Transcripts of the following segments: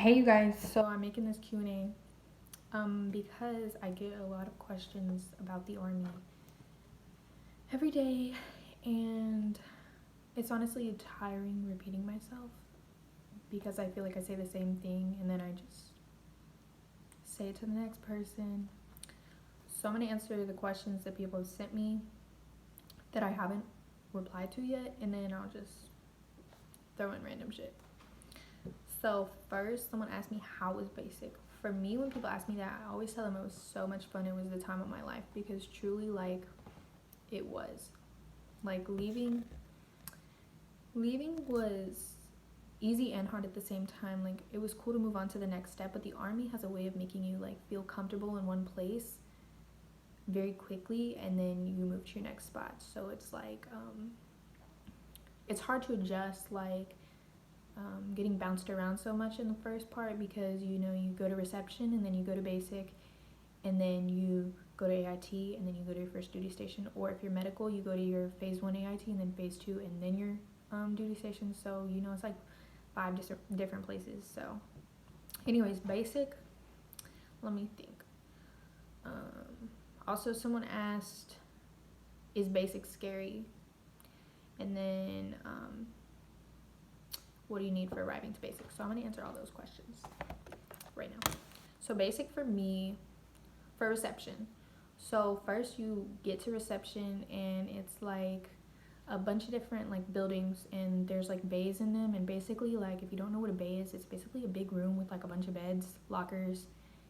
Hey you guys, so I'm making this Q&A because I get a lot of questions about the army every day, and it's honestly tiring repeating myself because I feel like I say the same thing and then I just say it to the next person. So I'm going to answer the questions that people have sent me that I haven't replied to yet, and then I'll just throw in random shit. So first, someone asked me how was basic. For me, when people ask me that, I always tell them it was so much fun. It was the time of my life because truly, like, it was. Like leaving was easy and hard at the same time. Like it was cool to move on to the next step, but the army has a way of making you like feel comfortable in one place very quickly, and then you move to your next spot. So it's like it's hard to adjust, like getting bounced around so much in the first part because you go to reception and then you go to basic and then you go to AIT and then you go to your first duty station, or if you're medical you go to your phase 1 AIT and then phase 2 and then your duty station. So it's like 5 different places. So anyways, basic, let me think. Also, someone asked, is basic scary? And then what do you need for arriving to basic? So I'm going to answer all those questions right now. So basic for me, for reception. So first you get to reception and it's like a bunch of different like buildings, and there's like bays in them, and basically, like, if you don't know what a bay is, it's basically a big room with like a bunch of beds, lockers,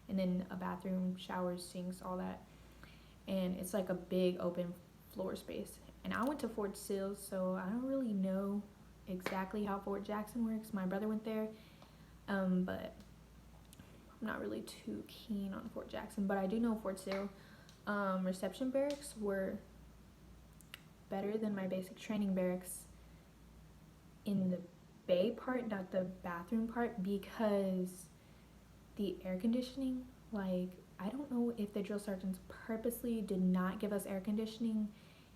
and then a bathroom, showers, sinks, all that. And it's like a big open floor space. And I went to Fort Sill, so I don't really know exactly how Fort Jackson works. My brother went there, but I'm not really too keen on Fort Jackson, but I do know Fort Sill. Reception barracks were better than my basic training barracks in the bay part, not the bathroom part, because the air conditioning, like, I don't know if the drill sergeants purposely did not give us air conditioning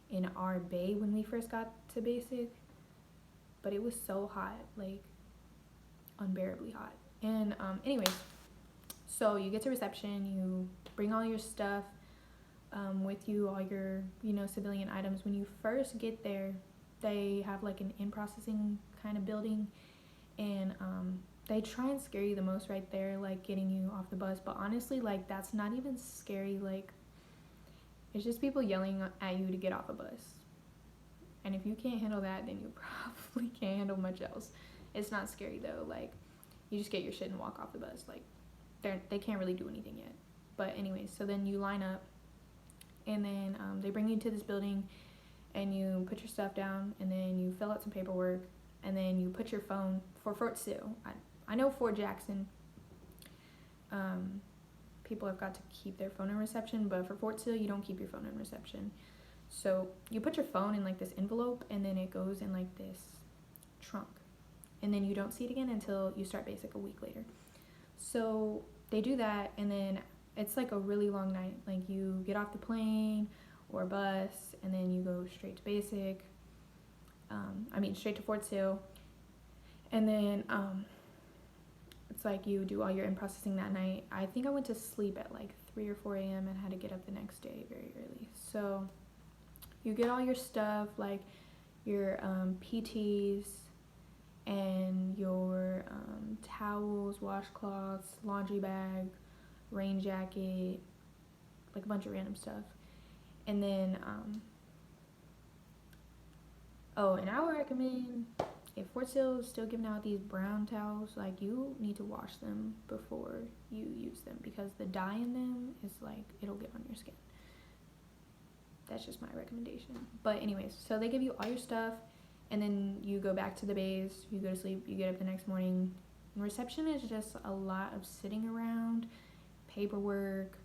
in our bay when we first got to basic, but it was so hot, like unbearably hot. And anyways, so you get to reception, you bring all your stuff with you, all your civilian items. When you first get there, they have like an in-processing kind of building, and they try and scare you the most right there, like getting you off the bus. But honestly, like, that's not even scary. Like, it's just people yelling at you to get off a bus, and if you can't handle that, then you probably can't handle much else. It's not scary though. Like, you just get your shit and walk off the bus. Like, they can't really do anything yet. But anyways, so then you line up, and then they bring you to this building, and you put your stuff down, and then you fill out some paperwork, and then you put your phone. For Fort Sill, I know Fort Jackson, people have got to keep their phone in reception, but for Fort Sill, you don't keep your phone in reception. So you put your phone in like this envelope, and then it goes in like this trunk, and then you don't see it again until you start basic a week later. So they do that, and then it's like a really long night. Like, you get off the plane or bus, and then you go straight to basic. Straight to Fort Sill, and then it's like you do all your in-processing that night. I think I went to sleep at like 3 or 4 a.m. and had to get up the next day very early. So you get all your stuff, like your PTs and your towels, washcloths, laundry bag, rain jacket, like a bunch of random stuff. And then and I would recommend, if Fort Sill is still giving out these brown towels, like, you need to wash them before you use them, because the dye in them is like, it'll get on your skin. That's just my recommendation. But anyways, so they give you all your stuff, and then you go back to the bays, you go to sleep, you get up the next morning. And reception is just a lot of sitting around, paperwork,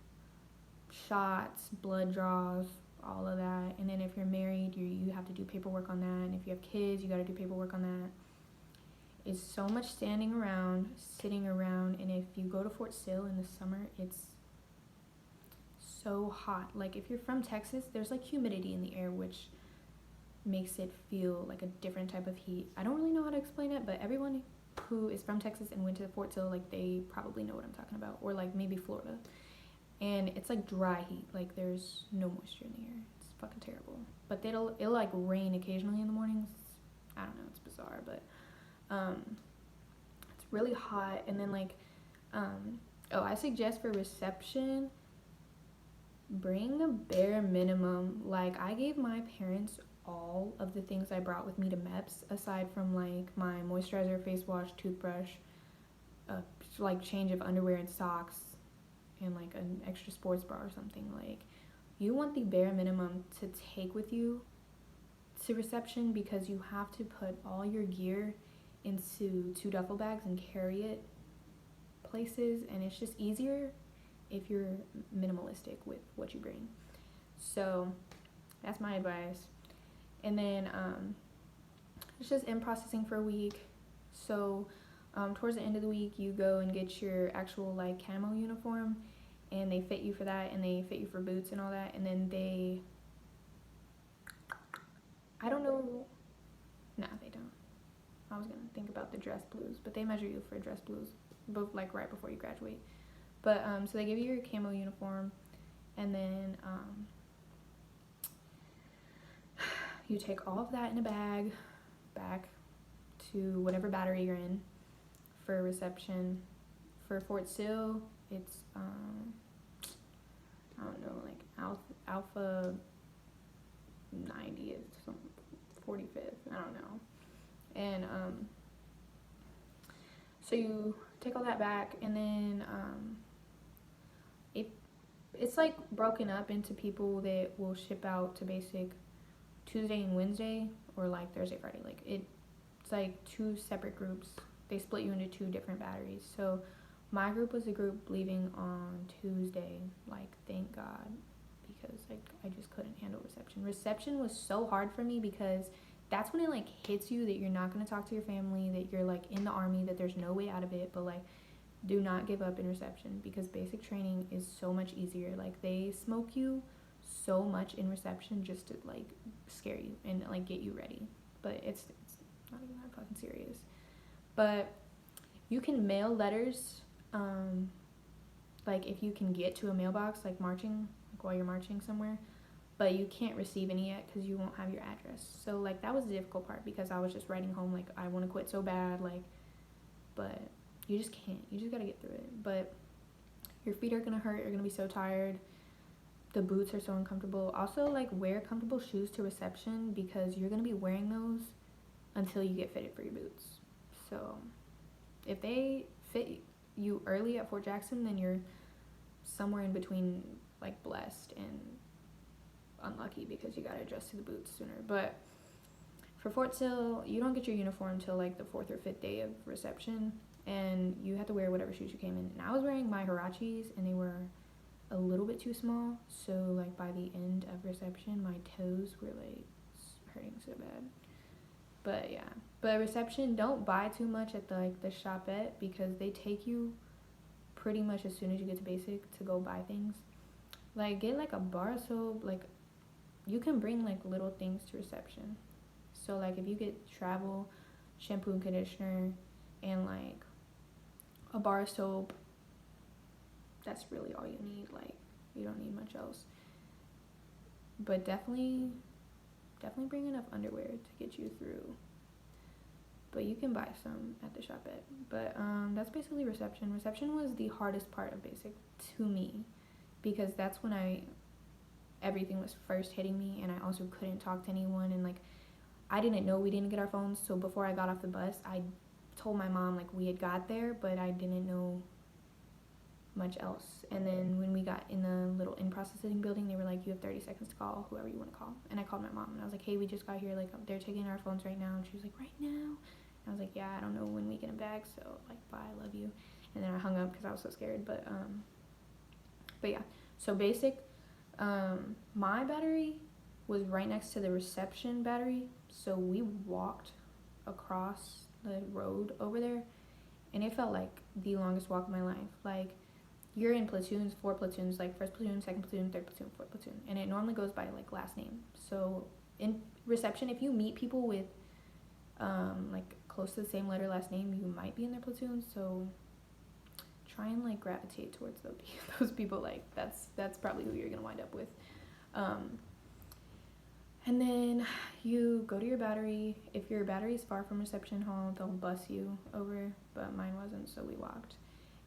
shots, blood draws, all of that. And then if you're married, you have to do paperwork on that, and if you have kids, you got to do paperwork on that. It's so much standing around, sitting around, and if you go to Fort Sill in the summer, it's so hot. Like, if you're from Texas, there's like humidity in the air, which makes it feel like a different type of heat. I don't really know how to explain it, but everyone who is from Texas and went to Fort Sill, like they probably know what I'm talking about, or like maybe Florida. And it's like dry heat, like there's no moisture in the air. It's fucking terrible. But it'll like rain occasionally in the mornings. I don't know, it's bizarre, but it's really hot. And then like I suggest for reception, bring a bare minimum. Like I gave my parents all of the things I brought with me to MEPS, aside from like my moisturizer, face wash, toothbrush, like change of underwear and socks, and like an extra sports bra or something. Like you want the bare minimum to take with you to reception, because you have to put all your gear into 2 duffel bags and carry it places, and it's just easier if you're minimalistic with what you bring. So that's my advice. And then it's just in processing for a week. So towards the end of the week, you go and get your actual like camo uniform, and they fit you for that, and they fit you for boots and all that. And then I don't know, nah, they don't. I was gonna think about the dress blues, but they measure you for dress blues, both like right before you graduate. But so they give you your camo uniform, and then you take all of that in a bag back to whatever battery you're in for reception. For Fort Sill, it's I don't know, like Alpha 90th, some 45th, I don't know. And so you take all that back, and then it's like broken up into people that will ship out to basic Tuesday and Wednesday, or like Thursday, Friday. Like it's like 2 separate groups. They split you into 2 different batteries. So my group was the group leaving on Tuesday. Like, thank God, because like I just couldn't handle reception. Reception was so hard for me, because that's when it like hits you that you're not going to talk to your family, that you're like in the army, that there's no way out of it. But like, do not give up in reception, because basic training is so much easier. Like they smoke you so much in reception just to like scare you and like get you ready, but it's not even that fucking serious. But you can mail letters, like if you can get to a mailbox, like marching, like while you're marching somewhere, but you can't receive any yet because you won't have your address. So like that was the difficult part, because I was just writing home like I want to quit so bad, like, but you just can't. You just gotta get through it. But your feet are gonna hurt. You're gonna be so tired. The boots are so uncomfortable. Also, like, wear comfortable shoes to reception, because you're gonna be wearing those until you get fitted for your boots. So if they fit you early at Fort Jackson, then you're somewhere in between like blessed and unlucky, because you gotta adjust to the boots sooner. But for Fort Sill, you don't get your uniform till like the 4th or 5th day of reception, and you have to wear whatever shoes you came in. And I was wearing my Huaraches, and they were a little bit too small, so like by the end of reception my toes were like hurting so bad. But yeah, but reception, don't buy too much at the shopette, because they take you pretty much as soon as you get to basic to go buy things. Like get like a bar of soap. Like you can bring like little things to reception. So like if you get travel, shampoo and conditioner, and like a bar of soap, that's really all you need. Like you don't need much else. But definitely bring enough underwear to get you through. But you can buy some at the shopette. But that's basically reception. Reception was the hardest part of basic to me, because that's when everything was first hitting me, and I also couldn't talk to anyone, and like I didn't know we didn't get our phones. So before I got off the bus, I told my mom like we had got there, but I didn't know much else. And then when we got in the little in-processing building, they were like, you have 30 seconds to call whoever you want to call. And I called my mom, and I was like, hey, we just got here, like they're taking our phones right now. And she was like, right now? And I was like, yeah, I don't know when we get them back, so like bye, love you. And then I hung up because I was so scared. But yeah, so basic, my battery was right next to the reception battery, so we walked across the road over there, and it felt like the longest walk of my life. Like you're in platoons, 4 platoons, like first platoon, second platoon, third platoon, fourth platoon, and it normally goes by like last name. So in reception, if you meet people with like close to the same letter last name, you might be in their platoon. So try and like gravitate towards those people. Like that's probably who you're gonna wind up with. And then you go to your battery. If your battery is far from reception hall, they'll bus you over, but mine wasn't, so we walked.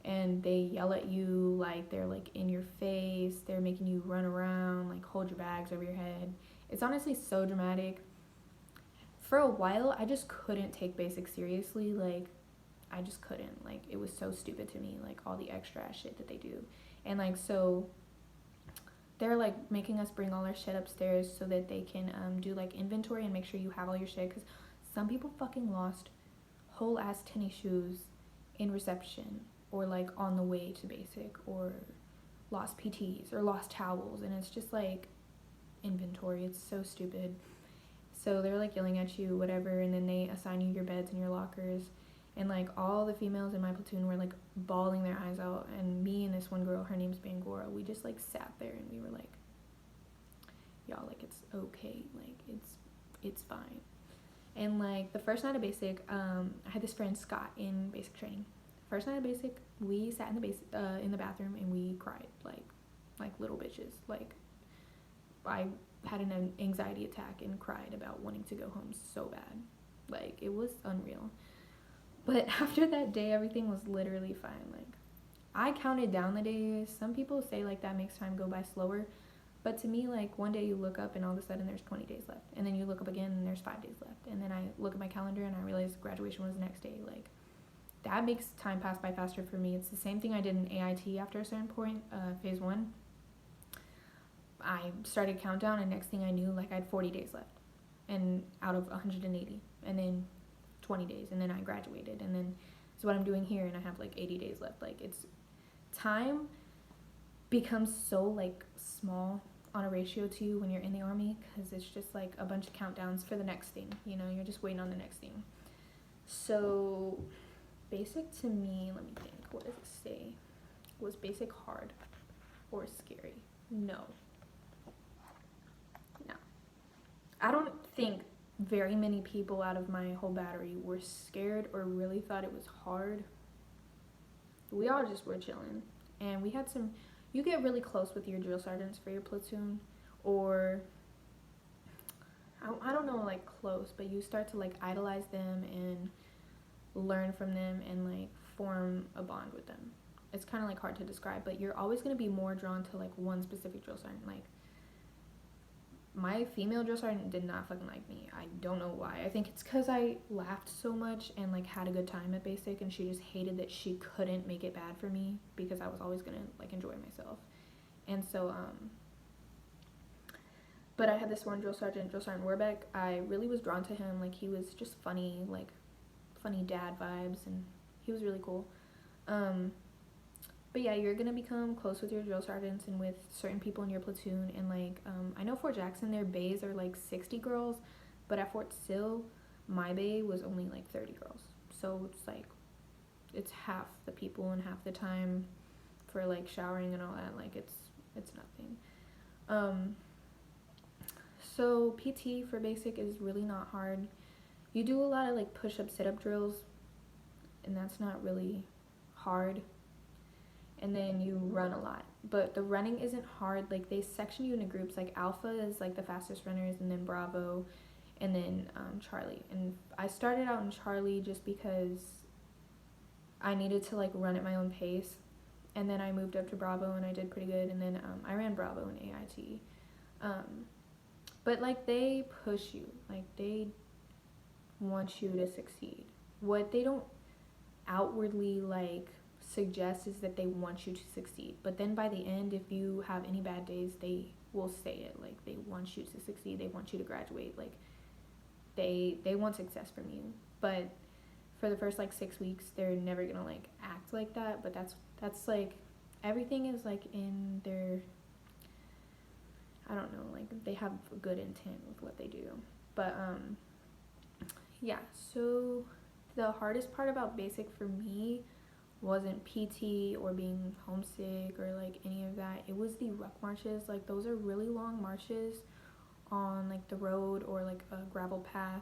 And they yell at you, like they're like in your face, they're making you run around, like hold your bags over your head. It's honestly so dramatic. For a while, I just couldn't take basic seriously. Like, I just couldn't. Like, it was so stupid to me, like all the extra ass shit that they do. And like, so they're like making us bring all our shit upstairs so that they can do like inventory and make sure you have all your shit, because some people fucking lost whole ass tennis shoes in reception, or like on the way to basic, or lost PTs or lost towels, and it's just like inventory. It's so stupid. So they're like yelling at you, whatever, and then they assign you your beds and your lockers. And like all the females in my platoon were like bawling their eyes out, and me and this one girl, her name's Bangora, we just like sat there and we were like, y'all, like it's okay, like it's fine. And like the first night of basic, I had this friend Scott in basic training. First night of basic, we sat in the bathroom and we cried like little bitches. Like I had an anxiety attack and cried about wanting to go home so bad. Like it was unreal. But after that day, everything was literally fine. Like, I counted down the days. Some people say, like, that makes time go by slower. But to me, like, one day you look up and all of a sudden there's 20 days left. And then you look up again and there's 5 days left. And then I look at my calendar and I realize graduation was the next day. Like, that makes time pass by faster for me. It's the same thing I did in AIT after a certain point, phase 1. I started countdown, and next thing I knew, like, I had 40 days left. And out of 180. And then 20 days, and then I graduated, and then it's what I'm doing here, and I have like 80 days left. Like, it's time becomes so like small on a ratio to you when you're in the army, because it's just like a bunch of countdowns for the next thing, you know, you're just waiting on the next thing. So basic to me, let me think, what does it say? Was basic hard or scary? No, I don't think very many people out of my whole battery were scared or really thought it was hard. We all just were chilling, and we had some, you get really close with your drill sergeants for your platoon, or I don't know, like close, but you start to like idolize them and learn from them and like form a bond with them. It's kind of like hard to describe, but you're always going to be more drawn to like one specific drill sergeant. Like, my female drill sergeant did not fucking like me. I don't know why. I think it's because I laughed so much and like had a good time at basic, and she just hated that she couldn't make it bad for me because I was always gonna like enjoy myself. And so but I had this one drill sergeant Warbeck. I really was drawn to him. Like, he was just funny, like funny dad vibes, and he was really cool. But yeah, you're gonna become close with your drill sergeants and with certain people in your platoon. And like, I know Fort Jackson, their bays are like 60 girls, but at Fort Sill, my bay was only like 30 girls. So it's like, it's half the people and half the time for like showering and all that. Like, it's nothing. So PT for basic is really not hard. You do a lot of like push-up, sit-up drills, and that's not really hard. And then you run a lot, but the running isn't hard. Like, they section you into groups. Like, Alpha is like the fastest runners, and then Bravo, and then Charlie. And I started out in Charlie just because I needed to like run at my own pace, and then I moved up to Bravo and I did pretty good, and then I ran Bravo in AIT. But like, they push you, like they want you to succeed. What they don't outwardly like suggest is that they want you to succeed, but then by the end, if you have any bad days, they will say it. Like, they want you to succeed, they want you to graduate, like they want success from you. But for the first like 6 weeks, they're never gonna like act like that. But that's like, everything is like in their, I don't know, like they have a good intent with what they do. But yeah, so the hardest part about basic for me wasn't PT or being homesick or like any of that. It was the ruck marches. Like, those are really long marches on like the road or like a gravel path,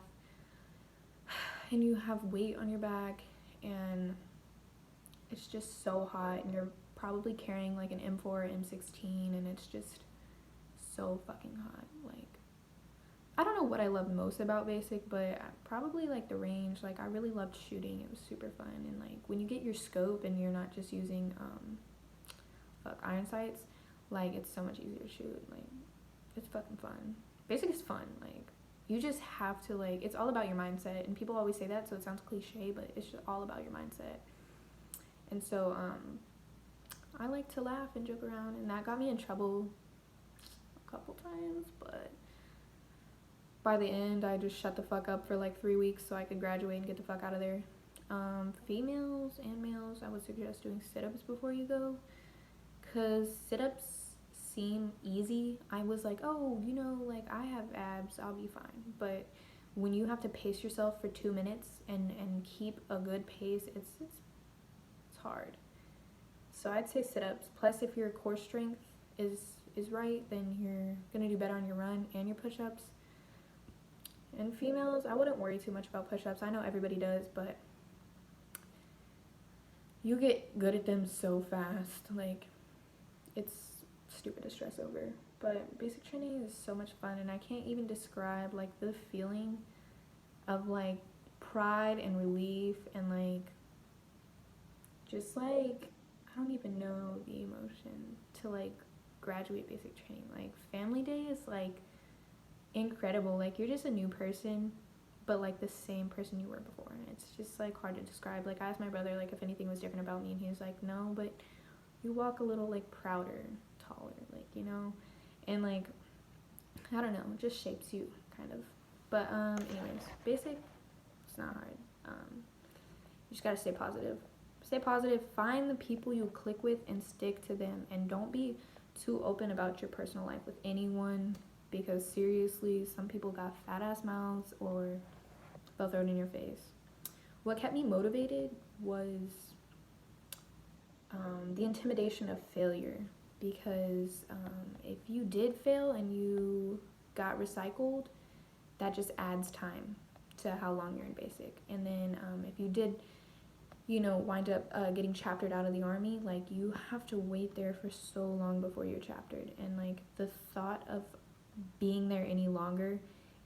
and you have weight on your back, and it's just so hot, and you're probably carrying like an M4 or M16, and it's just so fucking hot. Like, I don't know what I love most about basic, but probably like the range. Like, I really loved shooting. It was super fun. And like when you get your scope and you're not just using iron sights, like it's so much easier to shoot. Like, it's fucking fun. Basic is fun. Like, you just have to, like, it's all about your mindset. And people always say that, so it sounds cliche, but it's just all about your mindset. And so I like to laugh and joke around, and that got me in trouble a couple times, but by the end I just shut the fuck up for like 3 weeks so I could graduate and get the fuck out of there. Females and males, I would suggest doing sit-ups before you go, because sit-ups seem easy. I was like, oh, you know, like I have abs, I'll be fine. But when you have to pace yourself for 2 minutes and keep a good pace, it's hard. So I'd say sit-ups. Plus, if your core strength is right, then you're gonna do better on your run and your push-ups. And females, I wouldn't worry too much about push-ups. I know everybody does, but you get good at them so fast. Like, it's stupid to stress over. But basic training is so much fun, and I can't even describe like the feeling of like pride and relief and like just like, I don't even know the emotion to like graduate basic training. Like, family day is like incredible. Like, you're just a new person, but like the same person you were before, and it's just like hard to describe. Like, I asked my brother like if anything was different about me, and he was like, no, but you walk a little like prouder, taller, like, you know. And like, I don't know, it just shapes you kind of. But anyways, basic, it's not hard. You just gotta stay positive. Stay positive. Find the people you click with and stick to them, and don't be too open about your personal life with anyone, because seriously, some people got fat ass mouths or they'll throw it in your face. What kept me motivated was the intimidation of failure, because if you did fail and you got recycled, that just adds time to how long you're in basic. And then if you did, you know, wind up getting chaptered out of the army, like, you have to wait there for so long before you're chaptered. And like, the thought of being there any longer,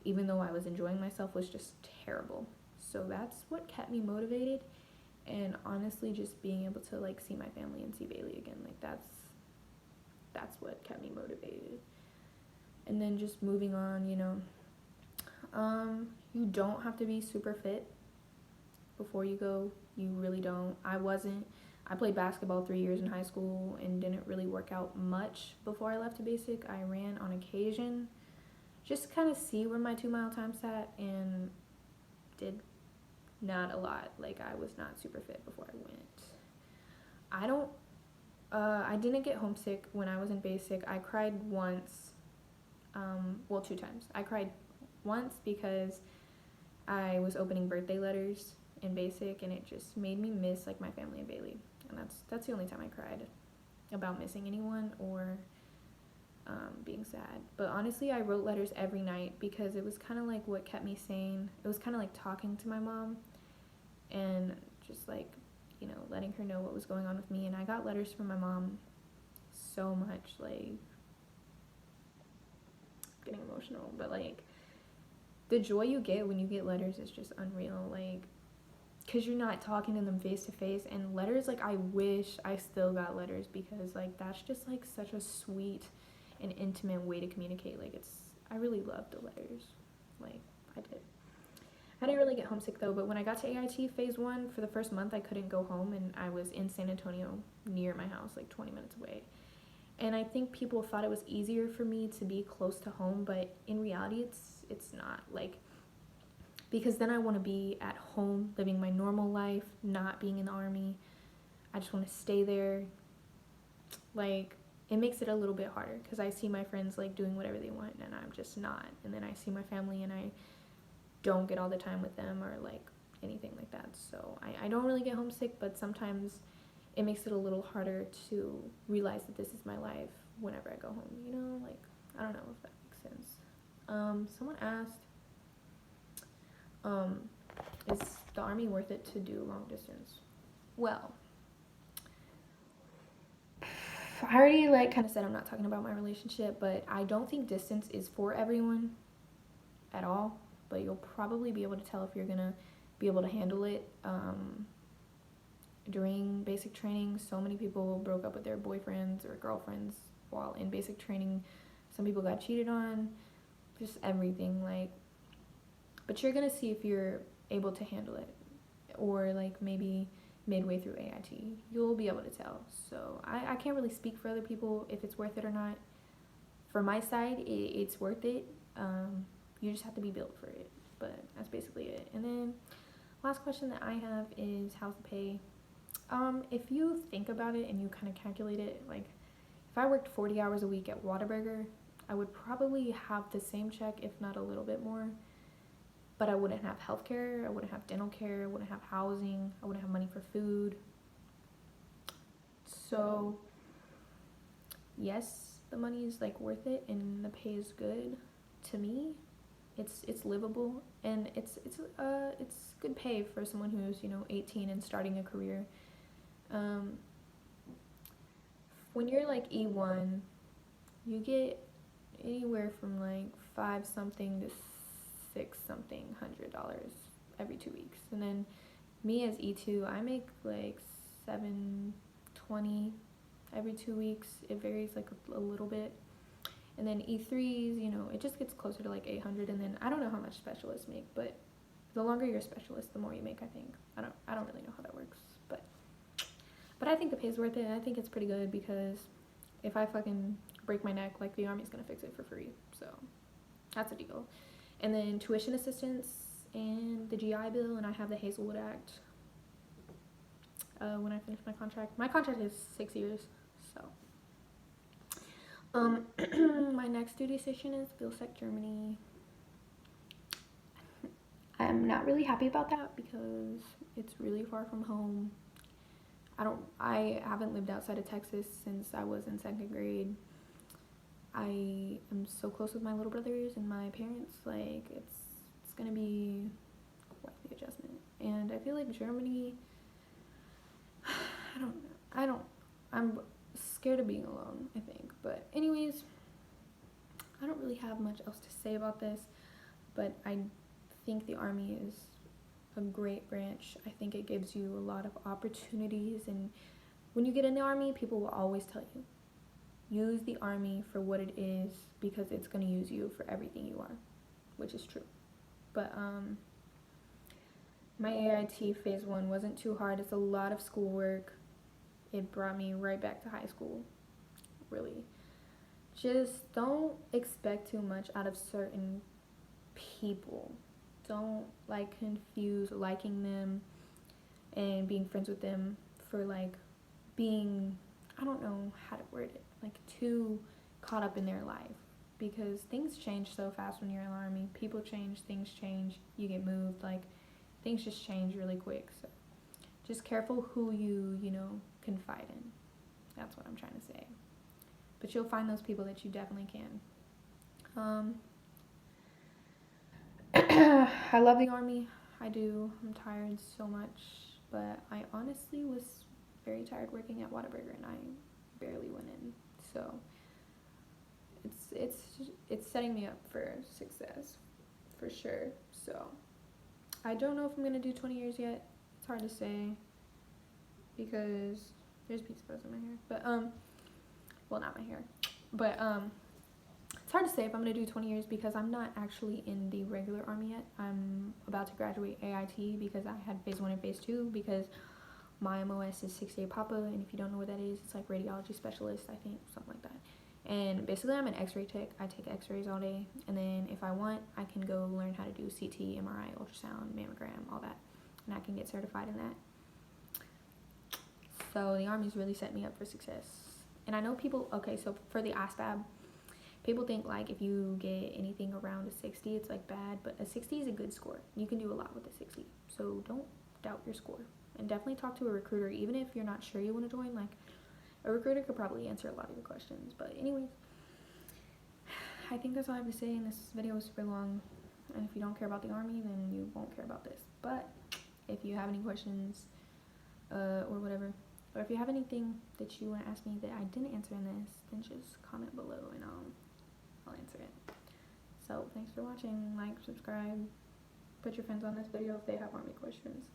even though I was enjoying myself, was just terrible. So that's what kept me motivated. And honestly, just being able to like see my family and see Bailey again, like that's what kept me motivated. And then just moving on, you know, you don't have to be super fit before you go. You really don't. I wasn't. I played basketball 3 years in high school and didn't really work out much before I left to basic. I ran on occasion, just to kind of see where my 2 mile time sat, and did not a lot. Like, I was not super fit before I went. I didn't get homesick when I was in basic. I cried once, well, 2 times. I cried once because I was opening birthday letters in basic, and it just made me miss like my family and Bailey. And that's the only time I cried about missing anyone or being sad. But honestly, I wrote letters every night because it was kind of like what kept me sane. It was kind of like talking to my mom and just like, you know, letting her know what was going on with me. And I got letters from my mom so much, like, getting emotional, but like, the joy you get when you get letters is just unreal. Like, because you're not talking to them face to face. And letters, like, I wish I still got letters, because like, that's just like such a sweet and intimate way to communicate. Like, I really loved the letters. Like, I did. I didn't really get homesick though, but when I got to AIT phase 1, for the first month I couldn't go home, and I was in San Antonio near my house, like 20 minutes away. And I think people thought it was easier for me to be close to home, but in reality it's not. Like, because then I want to be at home living my normal life, not being in the army. I just want to stay there. Like, it makes it a little bit harder because I see my friends like doing whatever they want, and I'm just not. And then I see my family and I don't get all the time with them or like anything like that. So I don't really get homesick, but sometimes it makes it a little harder to realize that this is my life whenever I go home, you know? Like, I don't know if that makes sense. Someone asked, Is the Army worth it to do long distance? Well, I already like kind of said I'm not talking about my relationship, but I don't think distance is for everyone at all. But you'll probably be able to tell if you're gonna be able to handle it. During basic training, so many people broke up with their boyfriends or girlfriends while in basic training. Some people got cheated on, just everything, like, but you're gonna see if you're able to handle it, or like maybe midway through AIT you'll be able to tell. So I can't really speak for other people if it's worth it or not. For my side, it's worth it. You just have to be built for it, but that's basically it. And then last question that I have is, how's the pay? If you think about it and you kind of calculate it, like if I worked 40 hours a week at Whataburger, I would probably have the same check, if not a little bit more. But I wouldn't have healthcare, I wouldn't have dental care, I wouldn't have housing, I wouldn't have money for food. So yes, the money is like worth it and the pay is good. To me, it's livable, and it's good pay for someone who's 18 and starting a career. When you're like E1, you get anywhere from like 5 something to 6 something $100 every 2 weeks. And then me as E2, I make like 720 every 2 weeks. It varies like a little bit. And then E3s, it just gets closer to like 800. And then I don't know how much specialists make, but the longer you're a specialist, the more you make, I think. I don't really know how that works, but I think the pay's worth it. I think it's pretty good, because if I fucking break my neck, like, the Army's gonna fix it for free. So that's a deal. And then tuition assistance and the GI Bill, and I have the Hazelwood Act when I finish my contract. My contract is 6 years, so. My next duty station is Vilseck, Germany. I'm not really happy about that because it's really far from home. I haven't lived outside of Texas since I was in 2nd grade. I am so close with my little brothers and my parents, like, it's gonna be quite the adjustment. And I feel like Germany, I'm scared of being alone, I think. But anyways, I don't really have much else to say about this, but I think the Army is a great branch. I think it gives you a lot of opportunities, and when you get in the Army, people will always tell you, use the Army for what it is, because it's going to use you for everything you are, which is true. But my AIT phase 1 wasn't too hard. It's a lot of schoolwork. It brought me right back to high school, really. Just don't expect too much out of certain people. Don't confuse liking them and being friends with them for being, I don't know how to word it, too caught up in their life, because things change so fast when you're in the Army. People change, things change, you get moved, things just change really quick. So just careful who you confide in. That's what I'm trying to say. But you'll find those people that you definitely can. I love the Army. I do. I'm tired so much, but I honestly was very tired working at Whataburger, and I barely went in. So it's setting me up for success, for sure. So I don't know if I'm gonna do 20 years yet. It's hard to say because there's pizza buzz in my hair, but well, not my hair, but it's hard to say if I'm going to do 20 years because I'm not actually in the regular Army yet. I'm about to graduate AIT because I had phase 1 and phase 2, because my MOS is 6-day Papa, and if you don't know what that is, it's like radiology specialist, I think, something like that. And basically I'm an x-ray tech. I take x-rays all day, and then if I want, I can go learn how to do CT, MRI, ultrasound, mammogram, all that, and I can get certified in that. So the Army's really set me up for success. And I know people, okay, so for the ASVAB, people think if you get anything around a 60, it's bad, but a 60 is a good score. You can do a lot with a 60, so don't doubt your score. And definitely talk to a recruiter, even if you're not sure you want to join. A recruiter could probably answer a lot of your questions. But anyways, I think that's all I have to say, and this video was super long. And if you don't care about the Army, then you won't care about this. But if you have any questions, or whatever, or if you have anything that you want to ask me that I didn't answer in this, then just comment below and I'll answer it. So thanks for watching. Like, subscribe, put your friends on this video if they have Army questions.